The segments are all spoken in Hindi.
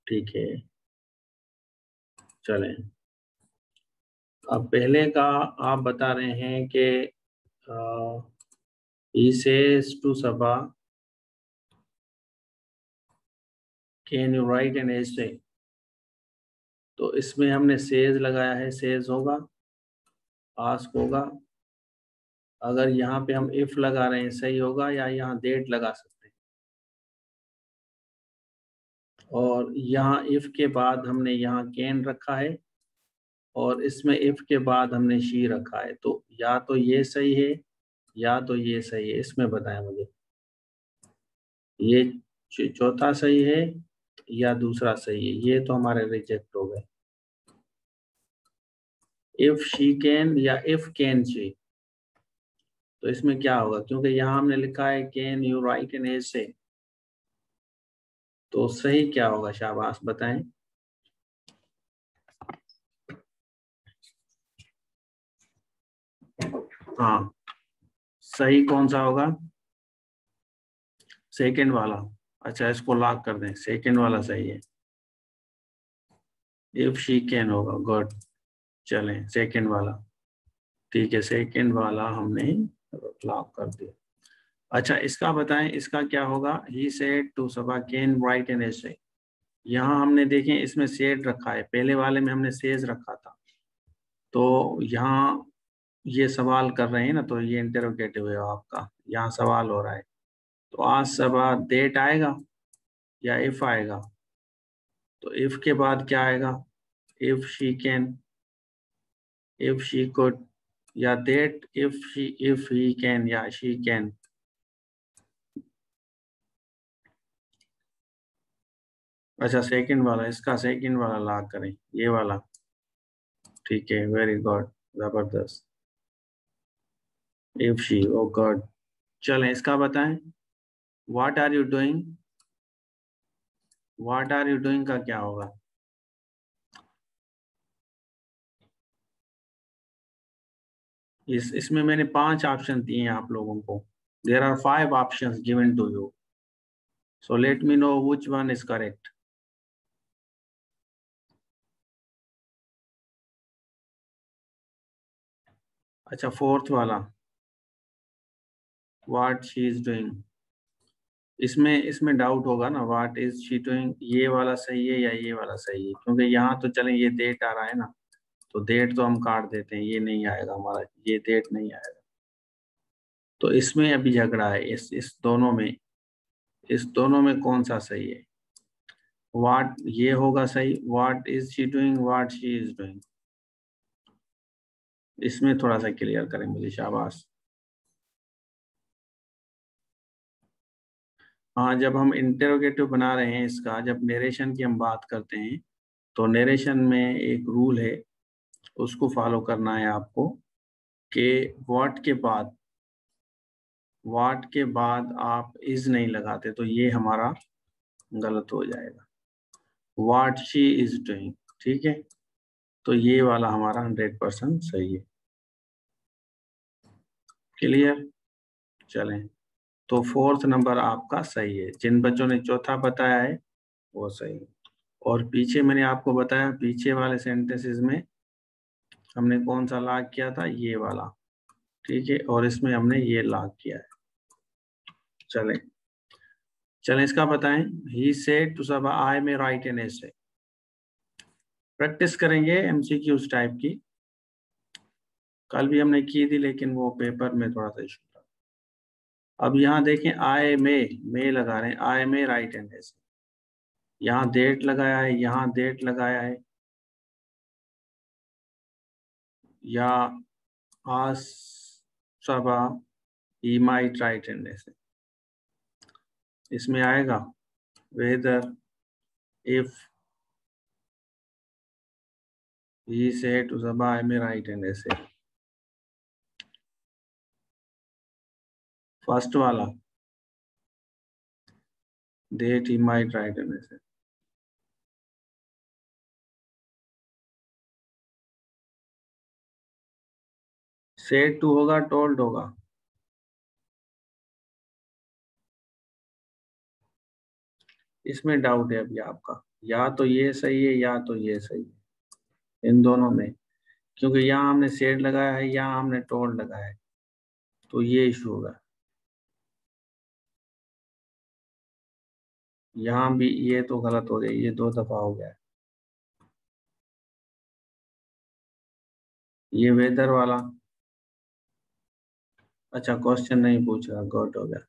ठीक है, चलें। अब पहले का आप बता रहे हैं कि he says to Sabha, can you write an essay? तो इसमें हमने सेज लगाया है, सेज होगा, आस्क होगा। अगर यहाँ पे हम इफ लगा रहे हैं सही होगा, या यहाँ डेट लगा सकते हैं। और यहाँ इफ के बाद हमने यहाँ कैन रखा है, और इसमें इफ के बाद हमने शी रखा है। तो या तो ये सही है या तो ये सही है, इसमें बताएं मुझे। ये चौथा सही है या दूसरा सही है? ये तो हमारे रिजेक्ट हो गए। इफ शी कैन या इफ कैन शी, तो इसमें क्या होगा? क्योंकि यहाँ हमने लिखा है कैन यू राइट एन एसे, तो सही क्या होगा? शाबाश, बताएं। हाँ, सही कौन सा होगा? सेकंड वाला। अच्छा, इसको लॉक कर दें, सेकंड वाला सही है। इफ शी कैन होगा, गुड। चलें, सेकंड वाला। ठीक है, सेकंड वाला हमने लॉक कर दिया। अच्छा, इसका बताएं, इसका क्या होगा? He said to Saba can write an essay. यहाँ हमने देखें, इसमें सेड रखा है, पहले वाले में हमने सेज रखा था। तो यहाँ ये सवाल कर रहे हैं ना, तो ये इंटरोगेटिव है आपका, यहाँ सवाल हो रहा है। तो आज सबा डेट आएगा या इफ आएगा? तो इफ के बाद क्या आएगा? If she can, if she could, या डेट इफ ही कैन या शी कैन। अच्छा, सेकंड वाला, इसका सेकंड वाला लॉक करें, ये वाला। ठीक है, वेरी गुड, जबरदस्त। If she, oh God. चलें, इसका बताएं। What are you doing? What are you doing का क्या होगा? इसमें मैंने 5 ऑप्शन दिए हैं आप लोगों को। There are 5 options given to you, so let me know which one is correct. अच्छा, फोर्थ वाला, व्हाट शी इज डूइंग। इसमें इसमें डाउट होगा ना, व्हाट इज शी डूइंग, ये वाला सही है या ये वाला सही है? क्योंकि यहाँ तो चलें, ये डेट आ रहा है ना, तो डेट तो हम काट देते हैं, ये नहीं आएगा हमारा, ये डेट नहीं आएगा। तो इसमें अभी झगड़ा है, इस दोनों में, इस दोनों में कौन सा सही है? व्हाट ये होगा सही, what is she doing, what she is doing. इसमें थोड़ा सा क्लियर करें मुझे, शाबाश। हाँ, जब हम इंटेरोगेटिव बना रहे हैं इसका, जब नरेशन की हम बात करते हैं, तो नरेशन में एक रूल है, उसको फॉलो करना है आपको, कि व्हाट के बाद आप इज नहीं लगाते, तो ये हमारा गलत हो जाएगा। व्हाट शी इज डूइंग, ठीक है, तो ये वाला हमारा 100% सही है। क्लियर? चलें, तो फोर्थ नंबर आपका सही है। जिन बच्चों ने चौथा बताया है वो सही है। और पीछे मैंने आपको बताया, पीछे वाले सेंटेंसेस में हमने कौन सा लॉक किया था? ये वाला, ठीक है, और इसमें हमने ये लॉक किया है। चलें, चलें, इसका बताएं। He said to Saba I may write an essay. Practice करेंगे एमसीक्यूज टाइप की, कल भी हमने की थी, लेकिन वो पेपर में थोड़ा सा इशू था। अब यहाँ देखें, आई मे लगा रहे हैं, आई मे राइट एन एसे। यहाँ डेट लगाया है, यहाँ डेट लगाया है, या आज Saba he might write an essay. इसमें आएगा whether if he said to Saba I may write an essay. First वाला, that he might write an essay. Said to होगा, टोल्ड होगा। इसमें डाउट है अभी आपका, या तो ये सही है या तो ये सही है, इन दोनों में, क्योंकि यहाँ हमने सेड लगाया है, यहाँ हमने टोल्ड लगाया है, तो ये इशू होगा। यहाँ भी ये तो गलत हो गई, ये 2 दफा हो गया है। ये वेदर वाला, अच्छा क्वेश्चन नहीं पूछ रहा, गॉट हो गया।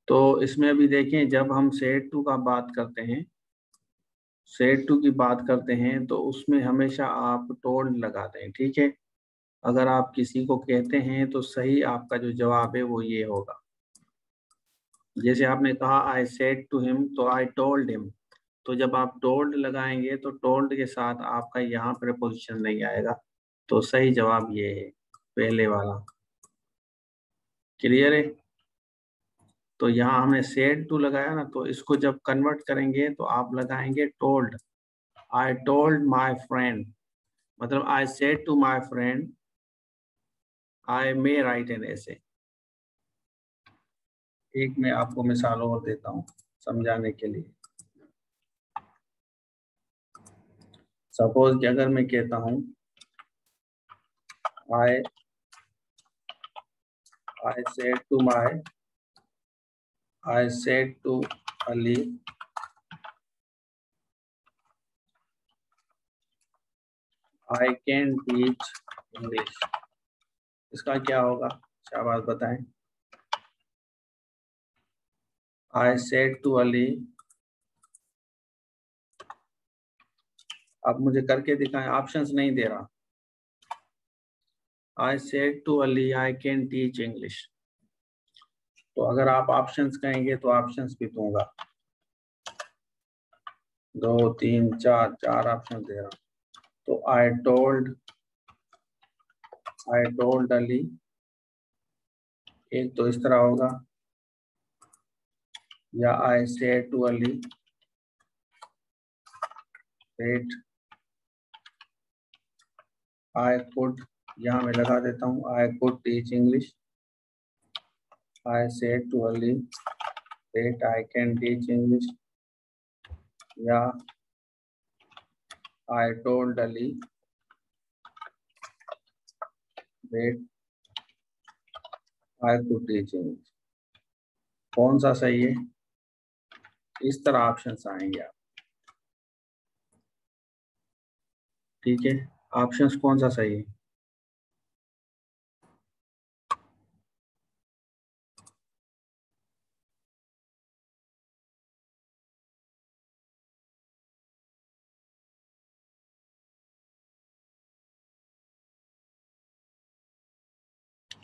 तो इसमें अभी देखें, जब हम सेट टू का बात करते हैं, सेट टू की बात करते हैं, तो उसमें हमेशा आप टोल्ड लगाते हैं, ठीक है। अगर आप किसी को कहते हैं तो सही आपका जो जवाब है वो ये होगा। जैसे आपने कहा आई सेड टू हिम, तो आई टोल्ड हिम। तो जब आप टोल्ड लगाएंगे तो टोल्ड के साथ आपका यहाँ प्रीपोजिशन नहीं आएगा, तो सही जवाब ये है, पहले वाला। क्लियर है। तो यहाँ हमने सेड टू लगाया ना, तो इसको जब कन्वर्ट करेंगे तो आप लगाएंगे told. I told my friend, मतलब I said to my friend I may write an essay. एक मैं आपको मिसाल और देता हूँ समझाने के लिए। सपोज कि अगर मैं कहता हूँ I I said to my I said to Ali I can teach English, इसका क्या होगा, शाबाश बताएं। आई सेड टू अली, आप मुझे करके दिखाएं, ऑप्शंस नहीं दे रहा। I said to Ali I can teach English. तो अगर आप ऑप्शंस कहेंगे तो ऑप्शंस भी दूंगा, 2 3 4, 4 ऑप्शन दे रहा हूं। तो आई टोल्ड अली, एक तो इस तरह होगा, या I said to Ali that I could, यहाँ मैं लगा देता हूँ I could teach English. I said to Ali that I can teach English, या I told Ali that I could teach English. कौन सा सही है, इस तरह ऑप्शंस आएंगे आप, ठीक है। ऑप्शंस कौन सा सही है,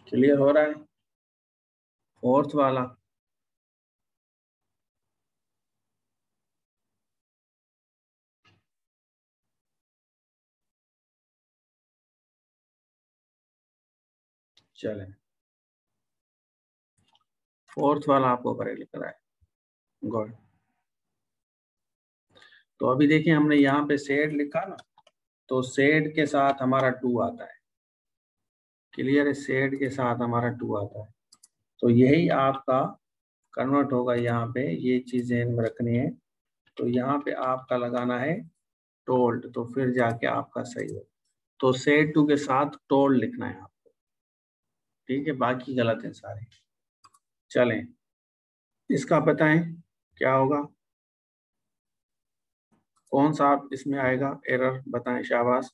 क्लियर हो रहा है। फोर्थ वाला, चलें, फोर्थ वाला आपको करेक्ट लिख रहा है, गुड। तो अभी देखिए हमने यहाँ पे सेड लिखा ना, तो सेड के साथ हमारा टू आता है, क्लियर है, सेड के साथ हमारा टू आता है। तो यही आपका कन्वर्ट होगा यहाँ पे, ये चीजें इनमें रखनी है। तो यहाँ पे आपका लगाना है टोल्ड, तो फिर जाके आपका सही हो। तो सेड टू के साथ टोल्ड लिखना है आपको, ठीक है, बाकी गलत है सारे। चलें, इसका बताएं क्या होगा, कौन सा आप इसमें आएगा एरर, बताएं शाबाश।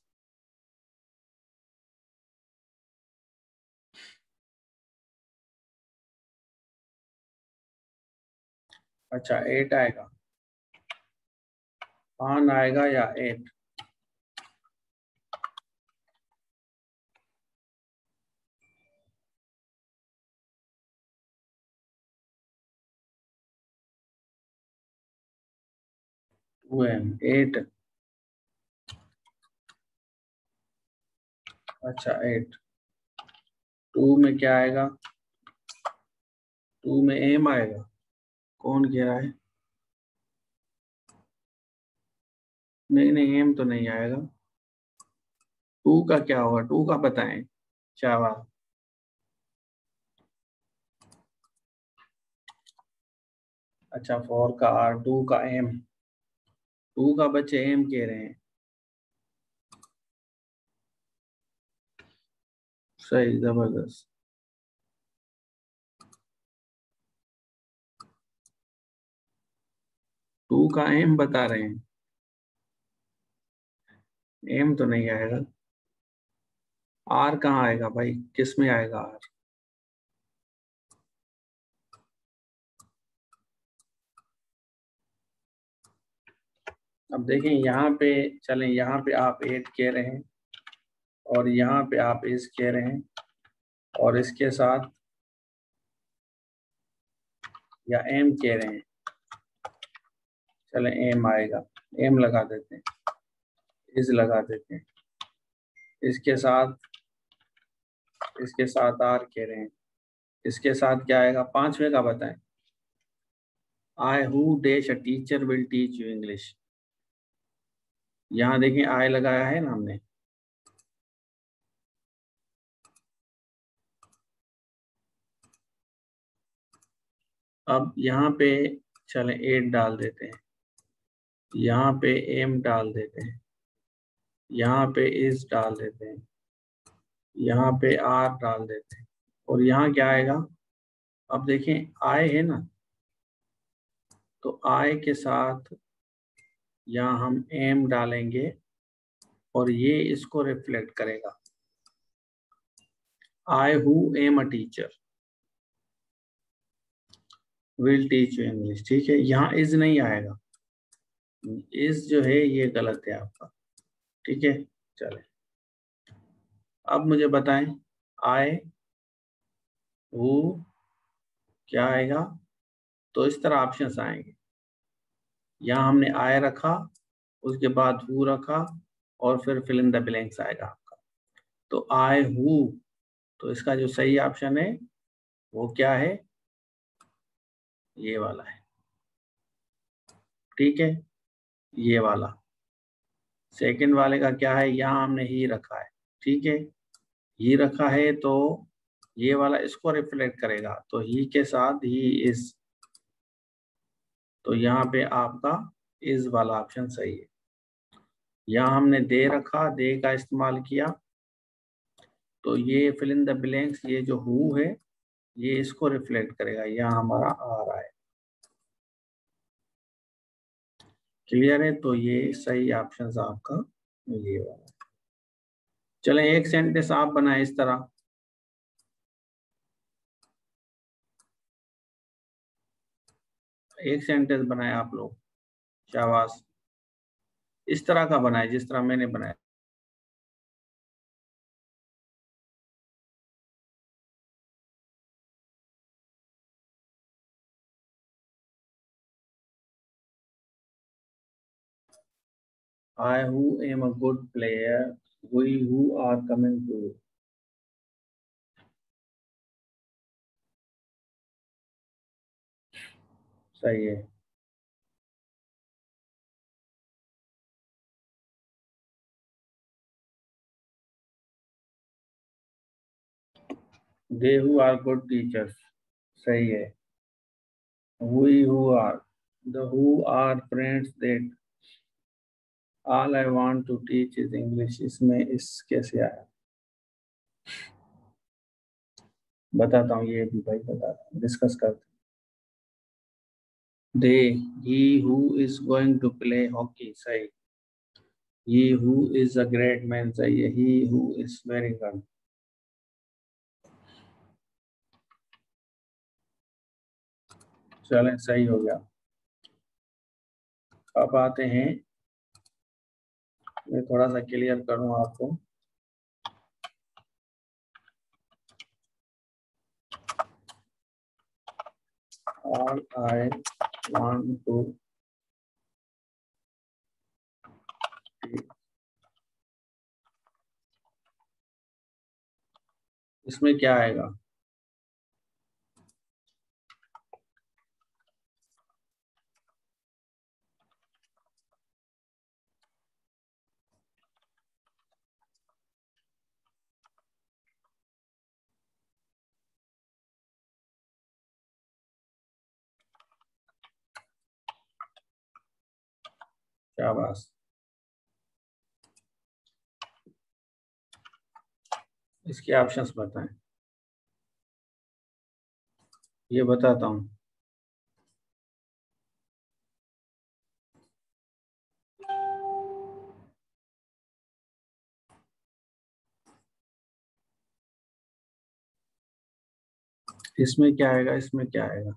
अच्छा 8 आएगा, ऑन आएगा या 8, टू एम 8, अच्छा 8, टू में क्या आएगा, टू में एम आएगा, कौन कह रहा है, नहीं नहीं एम तो नहीं आएगा। टू का क्या होगा, टू का बताएं शाबाश। अच्छा 4 का आर, टू का एम, टू का बच्चे एम कह रहे हैं। सही, जबरदस्त। टू का एम बता रहे हैं, एम तो नहीं आएगा। आर कहाँ आएगा भाई, किस में आएगा आर? अब देखें यहाँ पे, चलें यहाँ पे आप 8 कह रहे हैं और यहाँ पे आप इस कह रहे हैं और इसके साथ या एम कह रहे हैं। चलें एम आएगा, एम लगा देते हैं, इस लगा देते हैं, इसके साथ आर कह रहे हैं, इसके साथ क्या आएगा? पांचवे का बताएं। I who dash a teacher will teach you English. यहाँ देखें आई लगाया है ना हमने। अब यहाँ पे चलें 8 डाल देते हैं, यहाँ पे एम डाल देते हैं, यहाँ पे इस डाल देते हैं, यहाँ पे आर डाल देते हैं और यहाँ क्या आएगा? अब देखें आई है ना, तो आई के साथ यहाँ हम एम डालेंगे और ये इसको रिफ्लेक्ट करेगा। I who am a teacher will teach you English. ठीक है, यहाँ इज नहीं आएगा, इज जो है ये गलत है आपका। ठीक है, चले अब मुझे बताएं। आई हु क्या आएगा? तो इस तरह ऑप्शंस आएंगे। यहाँ हमने आई रखा, उसके बाद हु रखा और फिर फिल इन द ब्लैंक्स आएगा आपका। तो आई हु, तो इसका जो सही ऑप्शन है वो क्या है? ये वाला है। ठीक है, ये वाला। सेकंड वाले का क्या है? यहाँ हमने ही रखा है। ठीक है, ही रखा है तो ये वाला इसको रिफ्लेक्ट करेगा, तो ही के साथ ही इज, तो यहाँ पे आपका इज वाला ऑप्शन सही है। यहाँ हमने दे रखा, दे का इस्तेमाल किया, तो ये फिल इन द ब्लैंक्स, ये जो हु है ये इसको रिफ्लेक्ट करेगा, यहाँ हमारा आ रहा है। क्लियर है? तो ये सही ऑप्शन आपका ये वाला। चलें एक सेंटेंस आप बनाए इस तरह। एक सेंटेंस बनाए आप लोग, शाबाश। इस तरह का बनाए जिस तरह मैंने बनाया। I who am a good player, we who are coming to. सही है। They who are good teachers, सही है। We who are, the who are friends that all I want to teach is English। इसमें इस कैसे आया बताता हूँ, ये भी भाई बताता हूँ, डिस्कस करते हैं। They, he who is going to play hockey, सही। He who is a great man, सही है। He who is very good। चलें सही हो गया। अब आते हैं, मैं थोड़ा सा क्लियर करूँ आपको। All I want to teach, इसमें क्या आएगा? शाबाश। इसके ऑप्शंस बताएं। ये बताता हूँ। इसमें क्या आएगा, इसमें क्या आएगा?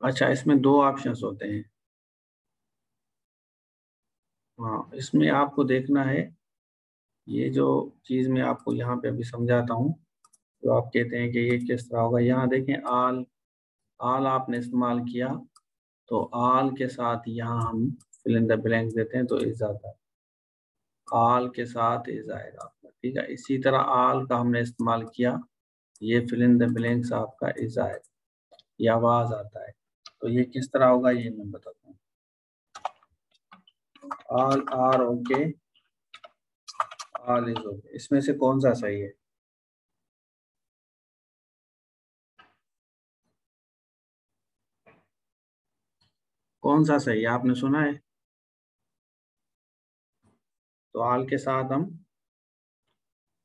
अच्छा, इसमें दो ऑप्शंस होते हैं। हाँ, इसमें आपको देखना है, ये जो चीज मैं आपको यहाँ पे अभी समझाता हूँ, जो आप कहते हैं कि ये किस तरह होगा। यहाँ देखें, आल, आल आपने इस्तेमाल किया, तो आल के साथ यहाँ हम फिल इन द ब्लैंक देते हैं, तो इज आता है। आल के साथ इज आएगा आपका, ठीक है। इसी तरह आल का हमने इस्तेमाल किया, ये फिल इन द ब्लैंक्स आपका इज आएगा, ये आवाज आता है। तो ये किस तरह होगा, ये मैं बताता हूँ। All are okay, all is okay, इसमें से कौन सा सही है? कौन सा सही है, आपने सुना है? तो ऑल के साथ हम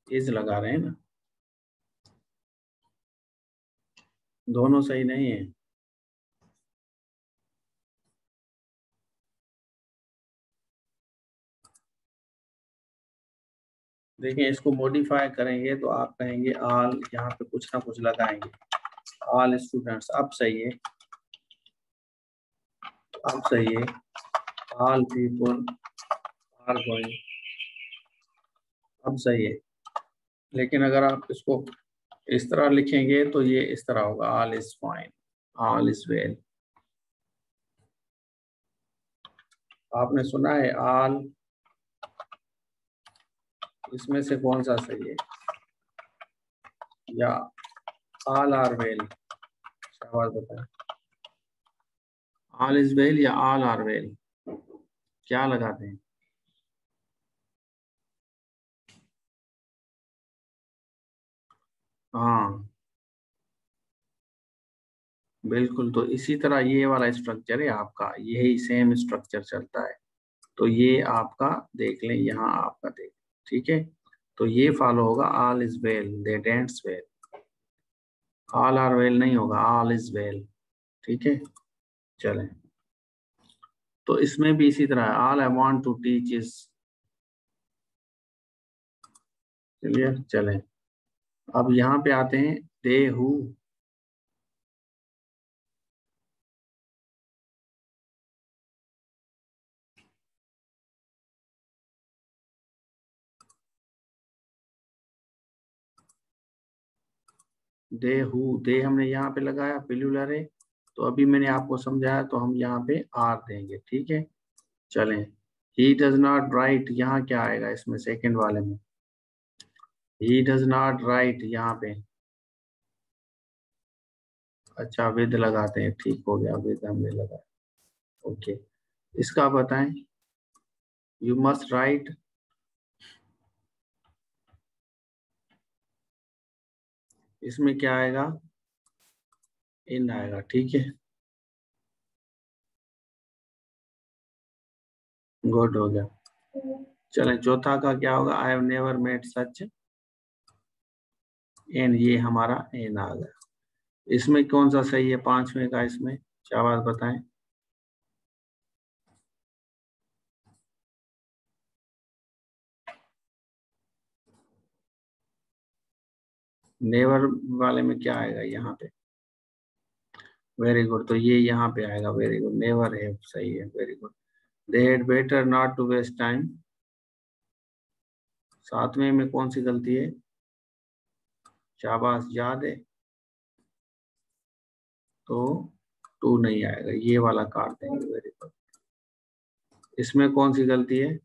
इज लगा रहे हैं ना, दोनों सही नहीं है। देखिए, इसको मॉडिफाई करेंगे तो आप कहेंगे ऑल, यहाँ पे कुछ ना कुछ लगाएंगे, ऑल स्टूडेंट्स, अब सही है, अब सही है। ऑल पीपल आर गोइंग, अब सही है। लेकिन अगर आप इसको इस तरह लिखेंगे तो ये इस तरह होगा, all is fine, all is well. आपने सुना है ऑल, इसमें से कौन सा सही है? या ऑल आर वेल? शाबाश, बताएं। ऑल इज वेल या ऑल आर वेल, क्या लगाते हैं? हाँ बिल्कुल, तो इसी तरह ये वाला स्ट्रक्चर है आपका, यही सेम स्ट्रक्चर चलता है। तो ये आपका देख लें, यहाँ आपका देख, ठीक है। तो ये फॉलो होगा, all is well, that ends well. All are well नहीं होगा, ऑल इज वेल, ठीक है। चलें, तो इसमें भी इसी तरह, all I want to teach is, clear. चलें, अब यहाँ पे आते हैं, दे हु। दे हु, दे हमने यहाँ पे लगाया प्लूरल है, तो अभी मैंने आपको समझाया, तो हम यहाँ पे आर देंगे, ठीक है। चलें, ही डज नॉट राइट, यहाँ क्या आएगा इसमें सेकंड वाले में? ही डज नॉट राइट, यहाँ पे अच्छा विद लगाते हैं, ठीक हो गया, विद हमने लगाया, ओके। इसका बताएं, यू मस्ट राइट, इसमें क्या आएगा? इन आएगा, ठीक है। गुड, हो गया। चलें, चौथा का क्या होगा? I have never met such an, ये हमारा एन आ गया। इसमें कौन सा सही है पांचवें का? इसमें शाबाश, बताएं। नेवर वाले में क्या आएगा यहाँ पे? वेरी गुड, तो ये यहाँ पे आएगा, वेरी गुड, नेवर है, सही है, very good. They had better not to waste time, सातवें में कौन सी गलती है? शाबाश, याद है, तो टू नहीं आएगा, ये वाला काट देंगे, वेरी गुड। इसमें कौन सी गलती है?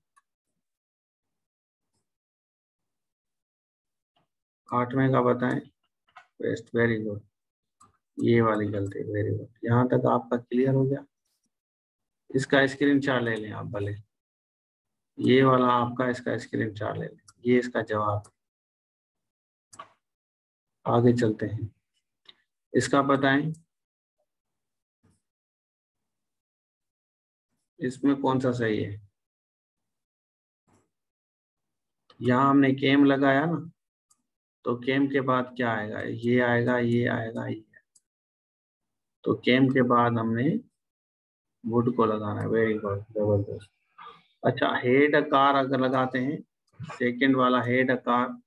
आठवें का बताएं, वेस्ट, वेरी गुड, ये वाली गलती, वेरी गुड। यहाँ तक आपका क्लियर हो गया? इसका स्क्रीनशॉट ले लें आप भले, ये वाला आपका, इसका स्क्रीनशॉट ले लें, ये इसका जवाब है। आगे चलते हैं, इसका बताएं, इसमें कौन सा सही है। यहाँ हमने केम लगाया ना, तो केम के बाद क्या आएगा, ये आएगा, ये आएगा, ये। तो केम के बाद हमने वुड को लगाना है। वेरी गुड, जबरदस्त। अच्छा, हेड कार अगर लगाते हैं, सेकंड वाला हेड कार,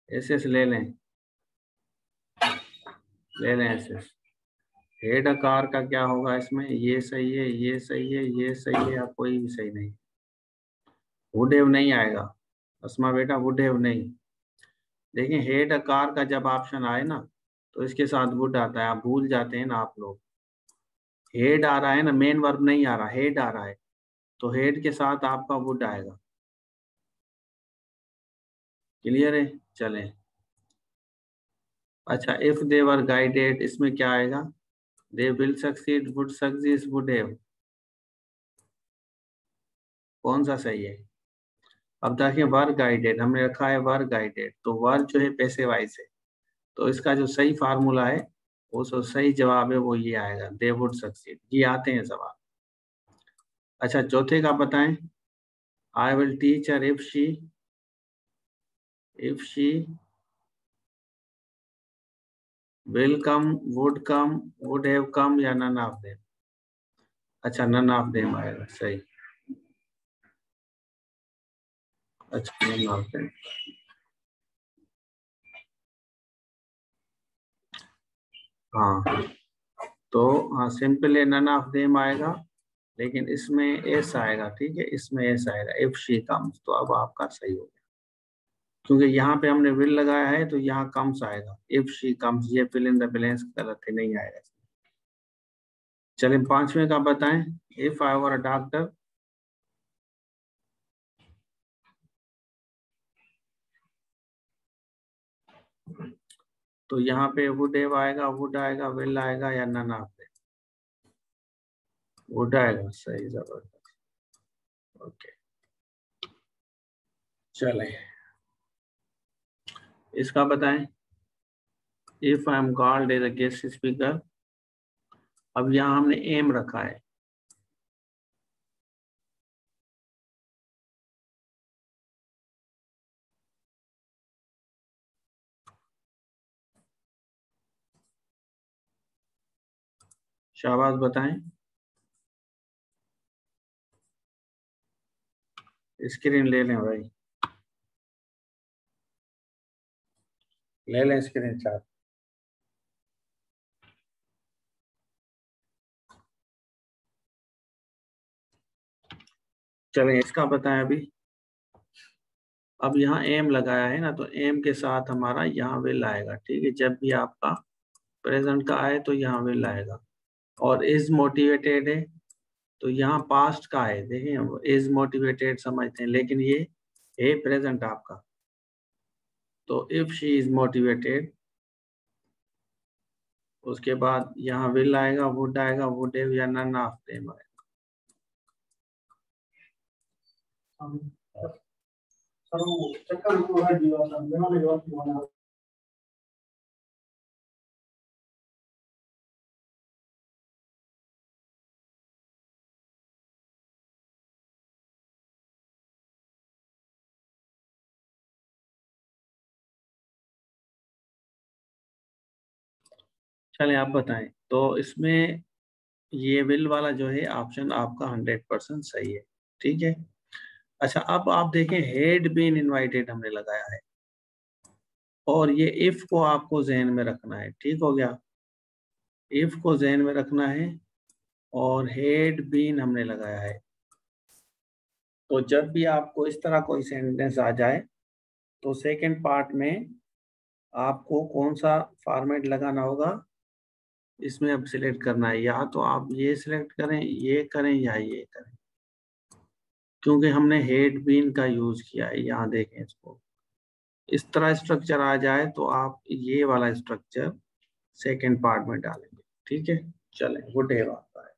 एसएस ले लें, ले लें एसएस। हेड कार का क्या होगा इसमें, ये सही है, ये सही है, ये सही है, या कोई भी सही नहीं। वुड हैव नहीं आएगा अस्मा बेटा, वुड हैव नहीं। देखिए हेड कार का जब ऑप्शन आए ना, तो इसके साथ वुड आता है, आप भूल जाते हैं ना आप लोग। हेड आ रहा है ना, मेन वर्ब नहीं आ रहा, हेड आ रहा है, तो हेड के साथ आपका वुड आएगा। क्लियर है, चलें। अच्छा, इफ दे वर गाइडेड, इसमें क्या आएगा, they will succeed, would succeed, would have. कौन सा सही है। अब देखिए वर गाइडेड हमने रखा है, वर गाइडेड, तो वर जो है पैसे वाइज है, तो इसका जो सही फार्मूला है, वो जो सही जवाब है वो ये आएगा, दे वुड सक्सीड। ये आते हैं सवाल। अच्छा, चौथे का बताएं, I will teach her if she, if she will come, would have come, या नन ऑफ देम। अच्छा, नन ऑफ देम आएगा, सही। अच्छा, नन ऑफ देम, हाँ। तो हाँ, सिंपल है, नन ऑफ देम आएगा, लेकिन इसमें एस आएगा, ठीक है, इसमें एस आएगा, इफ शी कम्स, तो अब आपका सही हो गया, क्योंकि यहाँ पे हमने विल लगाया है, तो यहाँ कम्स आएगा, इफ शी कम्स, ये फिल इन द ब्लैंक्स गलत है, नहीं आएगा। चलिए पांचवें का बताएं, if I were a doctor, तो यहाँ पे वुड हैव आएगा, वुड आएगा, विल आएगा, या नन ऑफ देम। वुड आएगा, सही, जबरदस्त। ओके, चले इसका बताएं, if I am called as a guest speaker. अब यहाँ हमने एम रखा है, शाबाश बताएं, स्क्रीन ले लें भाई, ले लें स्क्रीन शॉट। चलें इसका बताएं अभी। अब यहाँ एम लगाया है ना, तो एम के साथ हमारा यहाँ विल आएगा, ठीक है, जब भी आपका प्रेजेंट का आए तो यहाँ विल आएगा। और इज मोटिवेटेड है, तो यहाँ पास्ट का है, देखिए इज मोटिवेटेड समझते हैं, लेकिन ये है प्रेजेंट आपका, तो इफ शी इज मोटिवेटेड, उसके बाद यहाँ विल आएगा, वुड आएगा, वुड हैव, या नन ऑफ देम आएगा। चलें आप बताएं, तो इसमें ये विल वाला जो है ऑप्शन आपका 100% सही है, ठीक है। अच्छा, अब आप देखें, हेड बीन इनवाइटेड हमने लगाया है, और ये इफ को आपको जहन में रखना है, ठीक हो गया, इफ को जहन में रखना है, और हेड बीन हमने लगाया है। तो जब भी आपको इस तरह कोई सेंटेंस आ जाए, तो सेकंड पार्ट में आपको कौन सा फॉर्मेट लगाना होगा, इसमें अब सिलेक्ट करना है, या तो आप ये सिलेक्ट करें, ये करें, या ये करें, क्योंकि हमने हेड बीन का यूज किया है। यहाँ देखें, इसको इस तरह स्ट्रक्चर आ जाए, तो आप ये वाला स्ट्रक्चर सेकंड पार्ट में डालेंगे, ठीक है। चलें, वुड हैव आता है।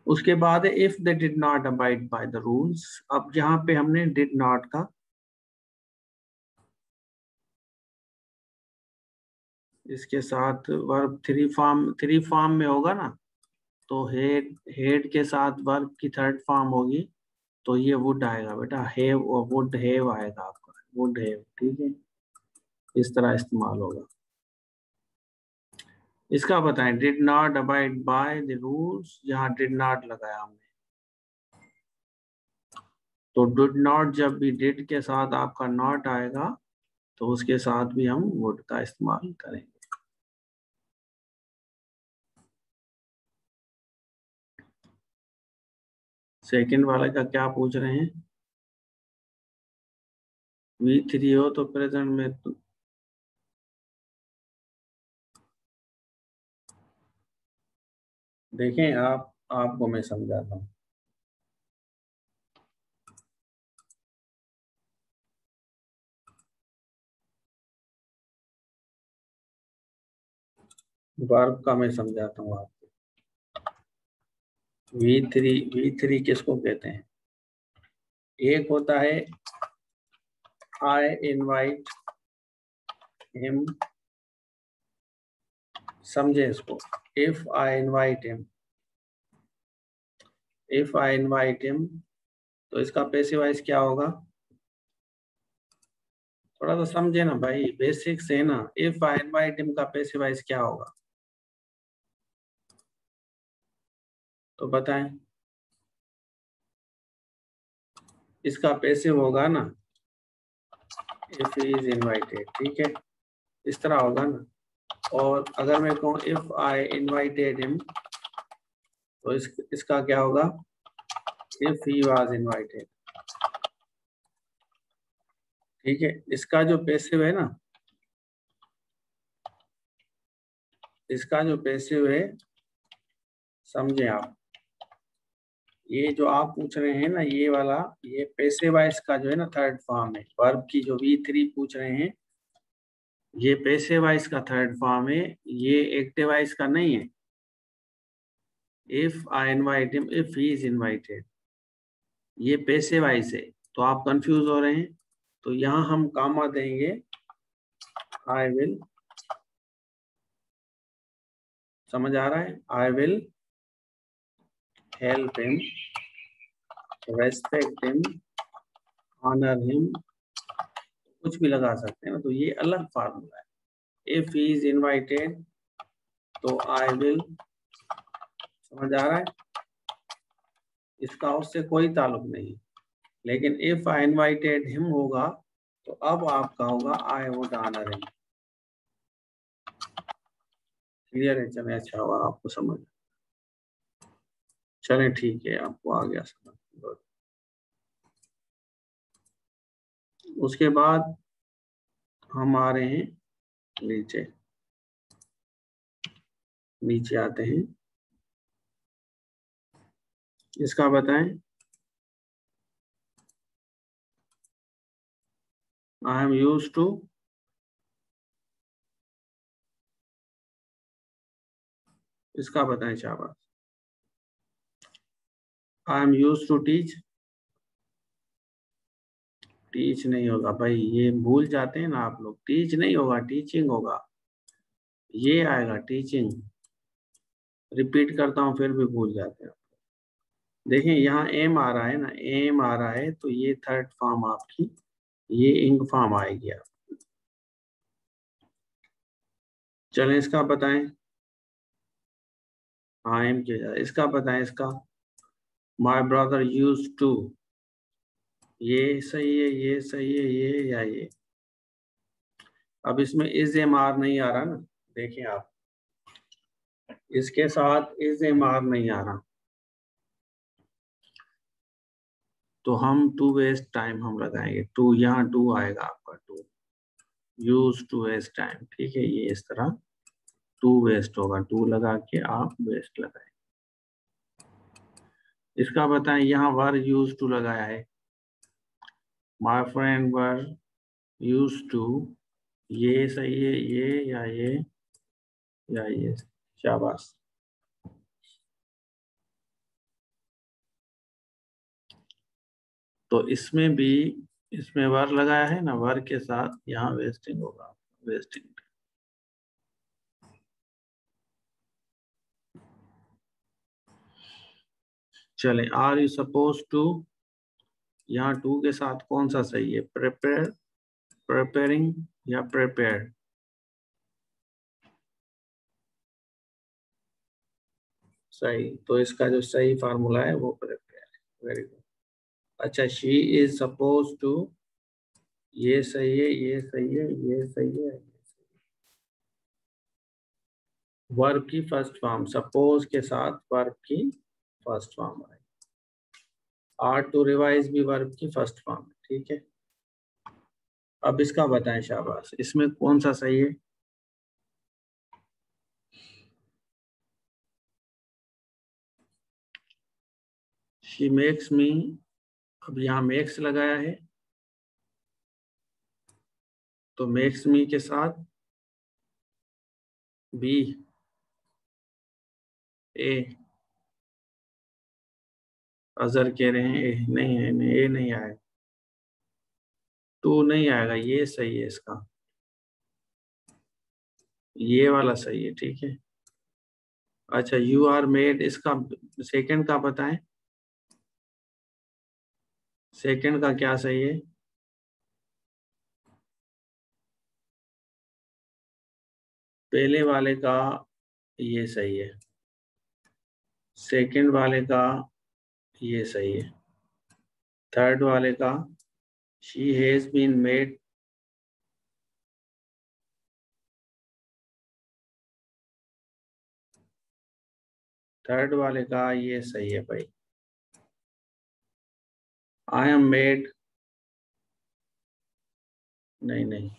उसके बाद if they did not abide by the rules. अब यहाँ पे हमने डिड नॉट का इसके साथ वर्ब थ्री फॉर्म में होगा ना, तो हेड के साथ वर्ब की थर्ड फॉर्म होगी, तो ये वुड आएगा बेटा, हैव और वुड हैव आएगा आपका, वुड हैव, ठीक है, इस तरह इस्तेमाल होगा। इसका बताएं, did not abide by the rules, यहाँ डिड नॉट लगाया हमने, तो डिड नॉट जब भी डिड के साथ आपका नॉट आएगा तो उसके साथ भी हम वुड का इस्तेमाल करेंगे। सेकंड वाले का क्या पूछ रहे हैं, V3 हो तो प्रेजेंट में तो देखें आपको मैं समझाता हूँ। वर्ब का मैं समझाता हूँ आपको। V3 किसको कहते हैं, एक होता है आई इनवाइट हिम, समझे इसको, if I invite him, if I invite him, तो इसका पैसिव वॉइस क्या होगा, थोड़ा सा समझे ना भाई, बेसिक से ना, इफ आई इनवाइट हिम का पैसिव वॉइस क्या होगा, तो बताएं। इसका पैसिव होगा ना इफ ही इज इनवाइटेड, ठीक है, इस तरह होगा ना। और अगर मैं कहूँ इफ आई इनवाइटेड हिम, तो इसका क्या होगा, इफ ही वाज इनवाइटेड, ठीक है। इसका जो पैसिव है ना, इसका जो पैसिव है, समझे आप, ये जो आप पूछ रहे हैं ना, ये वाला, ये पैसिव वॉइस का जो है ना थर्ड फॉर्म है, वर्ब की जो V3 पूछ रहे हैं, ये पैसिव वॉइस का थर्ड फॉर्म है, ये एक्टिव वॉइस का नहीं है। If I invite him, if he is invited, ये पैसिव वॉइस है, तो आप कंफ्यूज हो रहे हैं, तो यहाँ हम कामा देंगे, आई विल, समझ आ रहा है, I will help him, respect him, honour him, कुछ भी लगा सकते हैं ना, तो ये अलग फार्मूला है। इफ ही इज इनवाइटेड तो आई विल, समझ आ रहा है, इसका उससे कोई ताल्लुक नहीं। लेकिन इफ आई इनवाइटेड हिम होगा, तो अब आपका होगा I would honour him. Clear है, चले, अच्छा हुआ आपको समझ, चले ठीक है, आपको आ गया समझ। उसके बाद हम आ रहे हैं नीचे, नीचे आते हैं, इसका बताएं, आई एम यूज टू, इसका बताएं शाबाश, I am use to teach, teach नहीं होगा भाई, ये भूल जाते हैं ना आप लोग, टीच नहीं होगा, टीचिंग होगा, ये आएगा टीचिंग, रिपीट करता हूँ फिर भी भूल जाते हैं। देखें यहाँ एम आ रहा है ना, एम आ रहा है, तो ये थर्ड फॉर्म आपकी, ये इंग फॉर्म आएगी आप। चलें इसका बताएं, हाँ एम के जाए, इसका बताएं, इसका माई ब्रदर यूज टू, ये सही है, ये सही है, ये या ये, अब इसमें इज एम आर नहीं आ रहा ना, देखिए आप, इसके साथ इज एम आर नहीं आ रहा, तो हम टू वेस्ट टाइम हम लगाएंगे, टू, यहाँ टू आएगा आपका, to, use to waste time, ठीक है, ये इस तरह टू वेस्ट होगा, टू लगा के आप वेस्ट लगाए। इसका बताएं, यहाँ वर यूज टू लगाया है, my friend were use to, ये सही है, ये या ये या ये, शाबाश। तो इसमें भी, इसमें वर लगाया है ना, वर के साथ यहाँ वेस्टिंग होगा, वेस्टिंग, चले, आर यू सपोज टू, यहाँ टू के साथ कौन सा सही है? प्रिपेयर, प्रिपेयरिंग या प्रिपेयर? सही, तो इसका जो सही फार्मूला है वो प्रिपेयर है। Very good. अच्छा, शी इज सपोज टू, ये सही है, ये सही है, ये सही है। वर्ब की फर्स्ट फॉर्म, सपोज के साथ वर्ब की फर्स्ट फॉर्म आए। आर टू रिवाइज भी वर्ब की फर्स्ट फॉर्म है, ठीक है। अब इसका बताएं, शाबाश, इसमें कौन सा सही है? शी मेक्स मी, अब यहाँ मेक्स लगाया है, तो मेक्स मी के साथ बी, ए, अजर कह रहे हैं ए नहीं है, नहीं, ए नहीं आएगा, टू नहीं आएगा, ये सही है इसका, ये वाला सही है, ठीक है। अच्छा, यू आर मेड, इसका सेकंड का बताएं, सेकंड का क्या सही है? पहले वाले का ये सही है, सेकंड वाले का ये सही है, थर्ड वाले का she has been made, third वाले का ये सही है भाई। आई एम मेड, नहीं नहीं,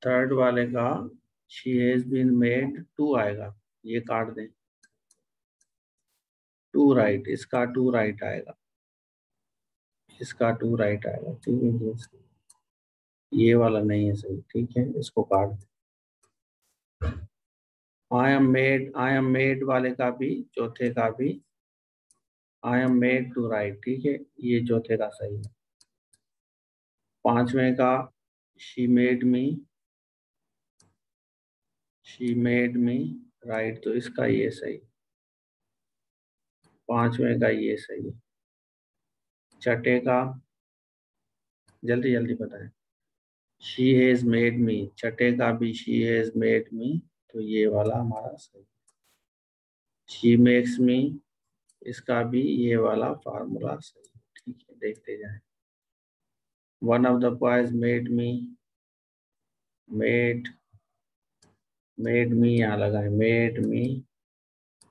थर्ड वाले का she has been made to आएगा, ये काट दें, टू राइट, इसका टू राइट आएगा, इसका टू राइट आएगा, ठीक है। ये वाला नहीं है सही, ठीक है, इसको काट दें। आई एम मेड वाले का भी, चौथे का भी I am made to write, ठीक है, ये चौथे का सही है। पांचवें का she made me, she made me write, तो इसका ये सही, पांचवें का ये सही है। छठे का, जल्दी जल्दी बताएं, शी हैज मेड मी, छठे का भी शी हैज मेड मी, तो ये वाला हमारा सही। शी मेक्स मी, इसका भी ये वाला फार्मूला सही, ठीक है, देखते जाएं। One of the boys made me, made, made me यहाँ लगा है, मेड मी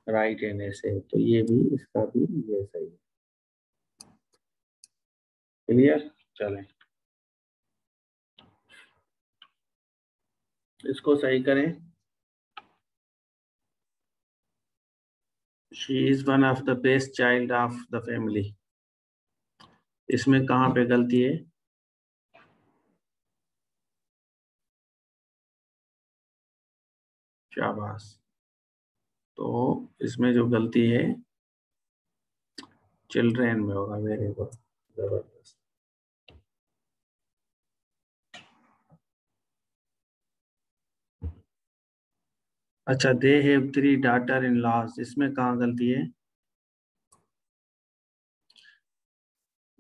राइट एन ऐसे, तो ये भी, इसका भी ये सही। क्लियर, चलें इसको सही करें। She is one of the best child of the family, इसमें कहाँ पे गलती है? शाबाश, तो इसमें जो गलती है चिल्ड्रेन में होगा, वेरी गुड, जबरदस्त। अच्छा, they have three daughter in laws, इसमें कहाँ गलती है?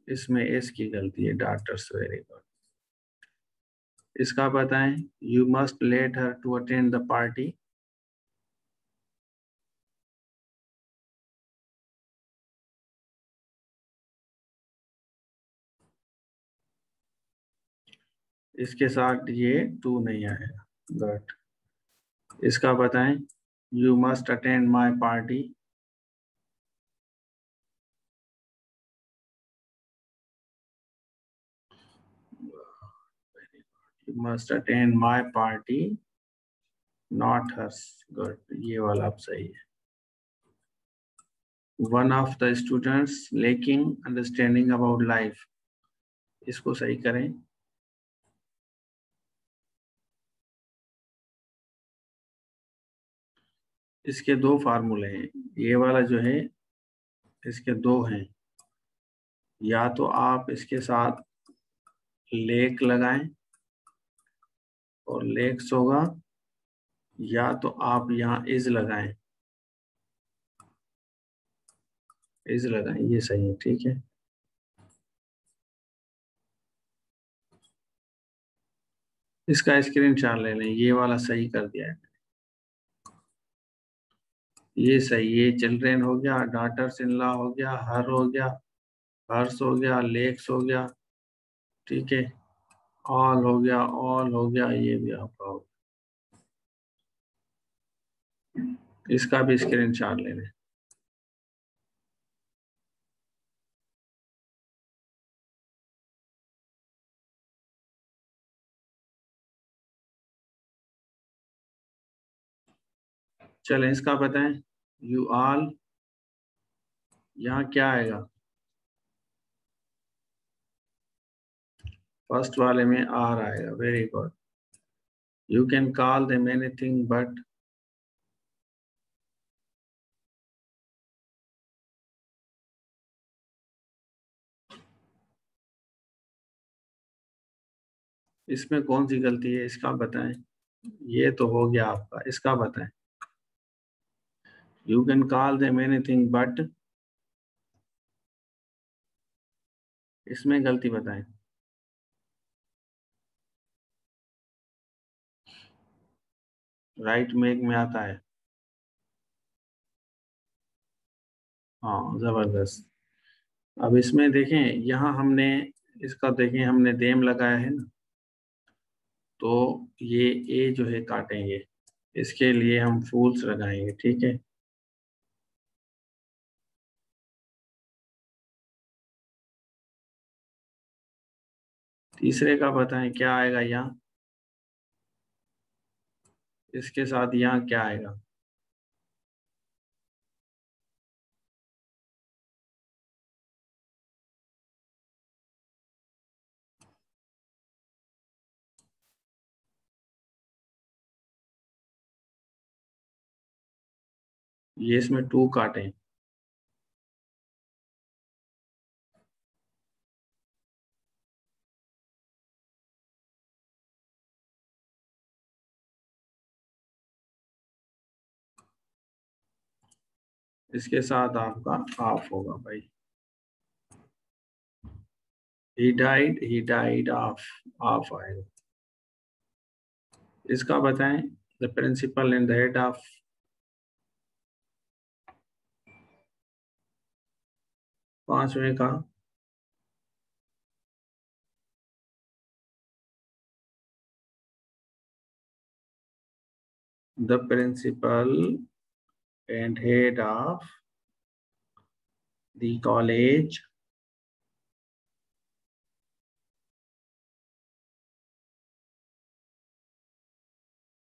इसमें एस की गलती है, डॉटर्स, वेरी गुड। इसका बताएं, you must let her to attend the party, इसके साथ ये टू नहीं आएगा, गुड। इसका बताएं, you must attend my party, you must attend my party not hers, good, ये वाला अब सही है। One of the students lacking understanding about life, इसको सही करें। इसके दो फार्मूले हैं, ये वाला जो है, इसके दो हैं, या तो आप इसके साथ लेक लगाएं और लेक्स होगा, या तो आप यहाँ इज लगाएं, इज लगाएं, ये सही है, ठीक है। इसका स्क्रीनशॉट ले लें, ये वाला सही कर दिया है, ये सही, ये चिल्ड्रेन हो गया, डॉटर्स इन लॉ हो गया, हर हो गया, हर्स हो गया, लेक्स हो गया, ठीक है, ऑल हो गया, ऑल हो गया, ये भी आपका हो गया। इसका भी स्क्रीनशॉट ले लें। चलें, इसका बताएं, यू ऑल, यहाँ क्या आएगा, फर्स्ट वाले में आर आएगा, very good. You can call them anything but, इसमें कौन सी गलती है, इसका बताएं। ये तो हो गया आपका, इसका बताएं, you can call them anything but, इसमें गलती बताएं। राइट मेक में आता है, हाँ जबरदस्त। अब इसमें देखें, यहाँ हमने, इसका देखें हमने देम लगाया है ना, तो ये ए जो है काटेंगे, इसके लिए हम फूल्स लगाएंगे, ठीक है। तीसरे का बताएं क्या आएगा यहाँ, इसके साथ यहाँ क्या आएगा, ये इसमें टू काटें, इसके साथ आपका ऑफ होगा भाई, ही डाइड ऑफ, ऑफ आएगा। इसका बताएं, the principal in the head of, पांचवें का, the principal and head of the college,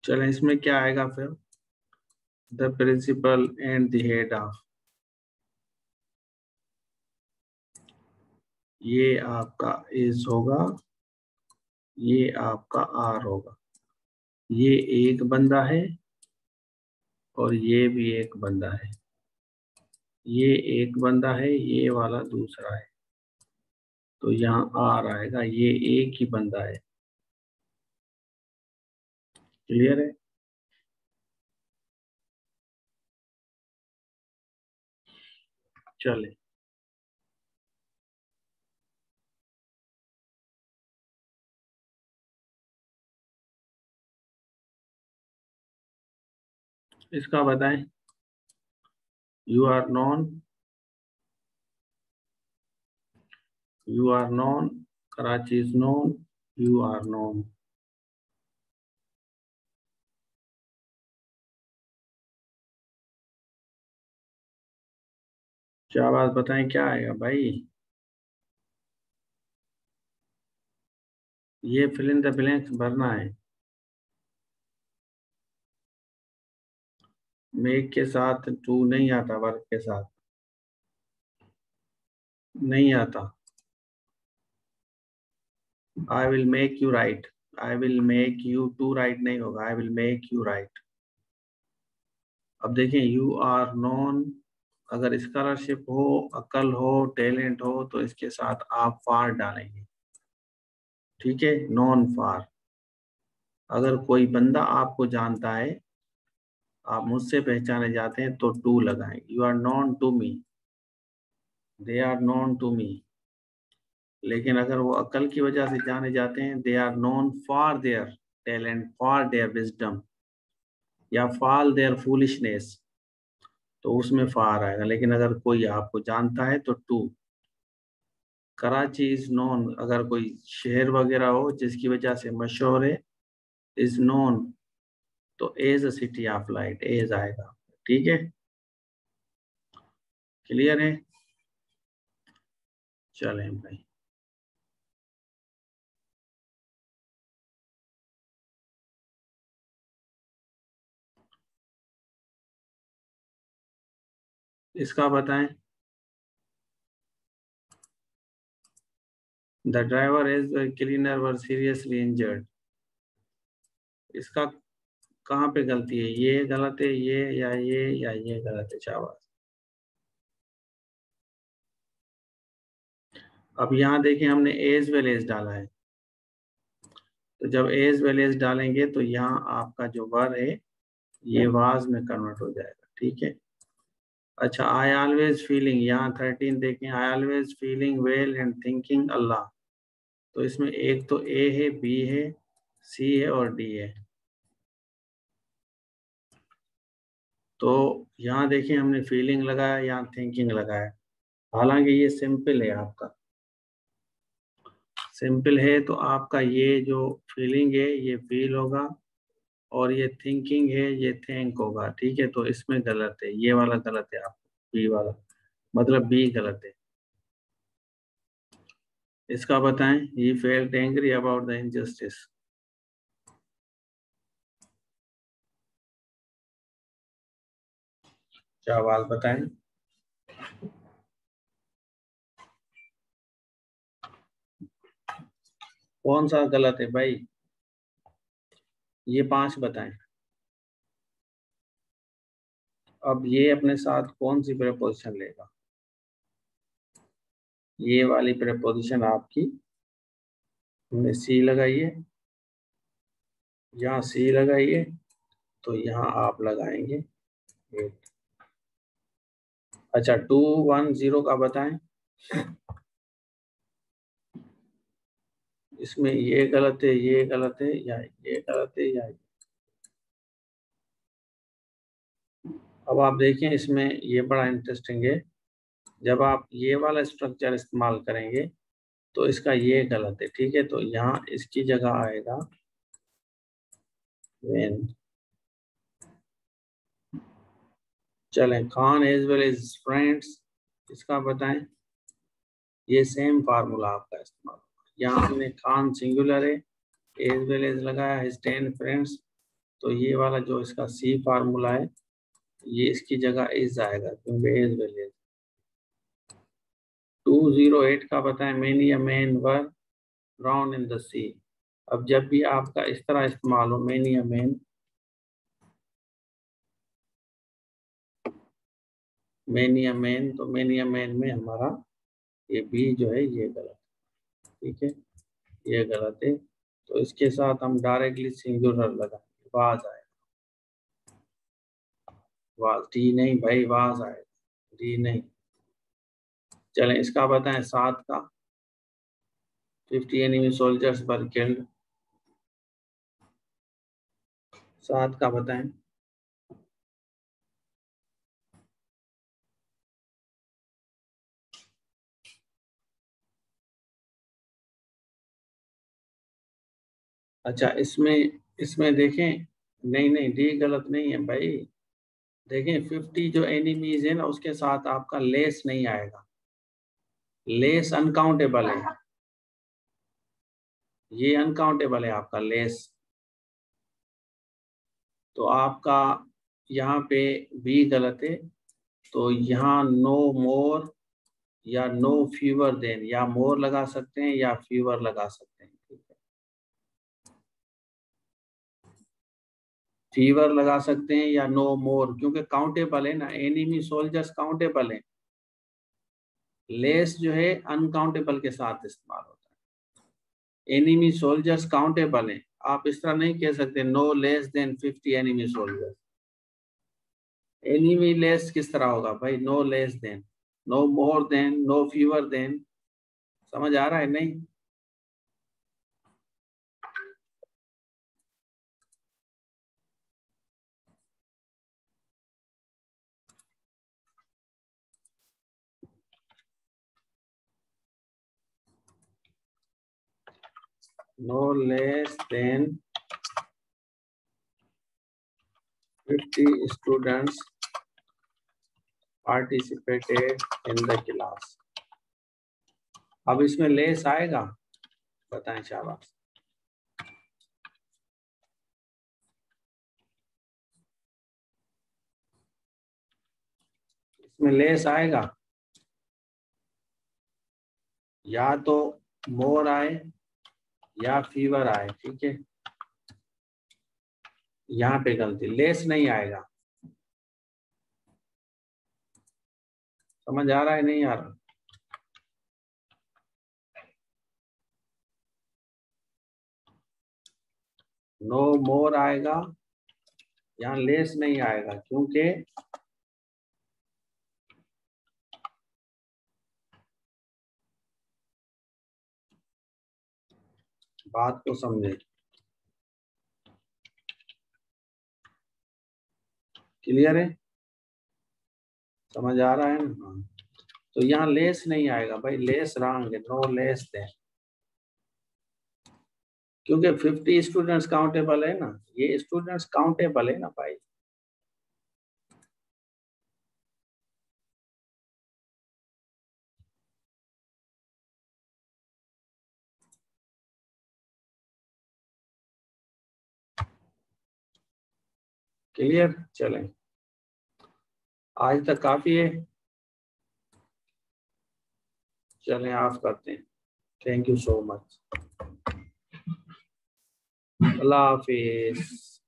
चलें इसमें क्या आएगा फिर, the principal and the head of, ये आपका इज होगा, ये आपका आर होगा, ये एक बंदा है और ये भी एक बंदा है, ये एक बंदा है, ये वाला दूसरा है, तो यहाँ आर आएगा, ये एक ही बंदा है। क्लियर है। चले, इसका बताएं, you are known, you are known, Karachi is known, you are known, क्या बात बताएं, क्या आएगा भाई, ये फिल इन द ब्लैंक्स भरना है, मेक के साथ टू नहीं आता, वर्क के साथ नहीं आता, I will make you write, I will make you to write नहीं होगा, I will make you write. अब देखें, यू आर नॉन, अगर स्कॉलरशिप हो, अकल हो, टैलेंट हो, तो इसके साथ आप फार डालेंगे, ठीक है, नॉन फार। अगर कोई बंदा आपको जानता है, आप मुझसे पहचाने जाते हैं, तो टू लगाएं। You are known to me, they are known to me. लेकिन अगर वो अकल की वजह से जाने जाते हैं, they are known for their talent, for their wisdom, या फॉर देयर फूलिशनेस, तो उसमें फार आएगा। लेकिन अगर कोई आपको जानता है तो टू। कराची इज नोन, अगर कोई शहर वगैरह हो जिसकी वजह से मशहूर है, इज नोन, तो as a city of light, as आएगा। ठीक है, क्लियर है? चलें भाई, इसका बताएं। The driver is cleaner were seriously injured, इसका कहाँ पे गलती है? ये गलत है, ये या ये गलत है? शाबाश। अब यहाँ देखें, हमने एज वेल एज डाला है, तो जब एज वेल एज डालेंगे तो यहाँ आपका जो वर है ये वाज में कन्वर्ट हो जाएगा। ठीक है। अच्छा, आई ऑलवेज फीलिंग, यहाँ 13 देखें, I always feeling well and thinking Allah, तो इसमें एक तो ए है, बी है, सी है और डी है। तो यहाँ देखिए, हमने फीलिंग लगाया, यहाँ थिंकिंग लगाया। हालांकि ये सिंपल है, आपका सिंपल है, तो आपका ये जो फीलिंग है ये फील होगा, और ये थिंकिंग है ये थिंक होगा। ठीक है, तो इसमें गलत है, ये वाला गलत है, आप बी वाला, मतलब बी गलत है। इसका बताएं, he felt angry about the injustice, क्या बात बताएं? कौन सा गलत है भाई? ये 5 बताएं। अब ये अपने साथ कौन सी प्रेपोजिशन लेगा? ये वाली प्रेपोजिशन आपकी, हमने सी लगाई है, यहाँ सी लगाई है, तो यहाँ आप लगाएंगे 8। अच्छा, 210 का बताएं। इसमें ये गलत है, ये गलत है, या ये गलत है, या अब आप देखें, इसमें ये बड़ा इंटरेस्टिंग है। जब आप ये वाला स्ट्रक्चर इस्तेमाल करेंगे तो इसका ये गलत है। ठीक है, तो यहाँ इसकी जगह आएगा when। चलें, Khan as well as friends, इसका बताएं। ये सेम फार्मूला आपका इस्तेमाल होगा। यहाँ हमने खान सिंगुलर है, एज वेल एज लगाया है, 10 फ्रेंड्स, तो ये वाला जो इसका सी फार्मूला है, ये इसकी जगह इज आएगा, क्योंकि एज वेल एज। 208 का बताएं, many a man were drown in the sea. अब जब भी आपका इस तरह इस्तेमाल हो, many a man, many a man, तो मैनी अ मैन में हमारा ये बी जो है ये गलत है। ठीक है, ये गलत है, तो इसके साथ हम डायरेक्टली सिंगुलर लगाएंगे, वाज आएगा, वाज, डी नहीं भाई, वाज आएगा, डी नहीं। चलें, इसका बताएं 7 का, 50 एनिमी सोल्जर्स वर किल्ड, 7 का बताएं। अच्छा, इसमें इसमें देखें, नहीं नहीं, डी गलत नहीं है भाई। देखें, 50 जो एनिमीज है ना, उसके साथ आपका लेस नहीं आएगा, लेस अनकाउंटेबल है, ये अनकाउंटेबल है आपका लेस। तो आपका यहाँ पे बी गलत है, तो यहाँ नो मोर या नो फीवर देन, या मोर लगा सकते हैं या फीवर लगा सकते हैं। ठीक है, फीवर लगा सकते हैं या नो मोर, क्योंकि काउंटेबल है ना, एनिमी सोल्जर्स काउंटेबल है, लेस जो है अनकाउंटेबल के साथ इस्तेमाल होता है। एनिमी सोल्जर्स काउंटेबल है, आप इस तरह नहीं कह सकते no less than 50 enemy soldiers. Enemy less किस तरह होगा भाई? No less than, no more than, no fewer than. समझ आ रहा है नहीं? No less than 50 students participated in the class. अब इसमें लेस आएगा? बताएं शाबाश। इसमें लेस आएगा? या तो मोर आए या फीवर आए, ठीक है। यहाँ पे गलती, लेस नहीं आएगा। समझ आ रहा है नहीं आ रहा? नो मोर आएगा, यहाँ लेस नहीं आएगा क्योंकि बात को समझे। क्लियर है? समझ आ रहा है ना? हाँ। तो यहाँ लेस नहीं आएगा भाई, लेस रॉन्ग है, नो लेस देन। क्योंकि 50 स्टूडेंट्स काउंटेबल है ना, ये स्टूडेंट्स काउंटेबल है ना भाई। क्लियर? चलें, आज तक काफी है। चलें ऑफ करते हैं। Thank you so much. Allah Hafiz.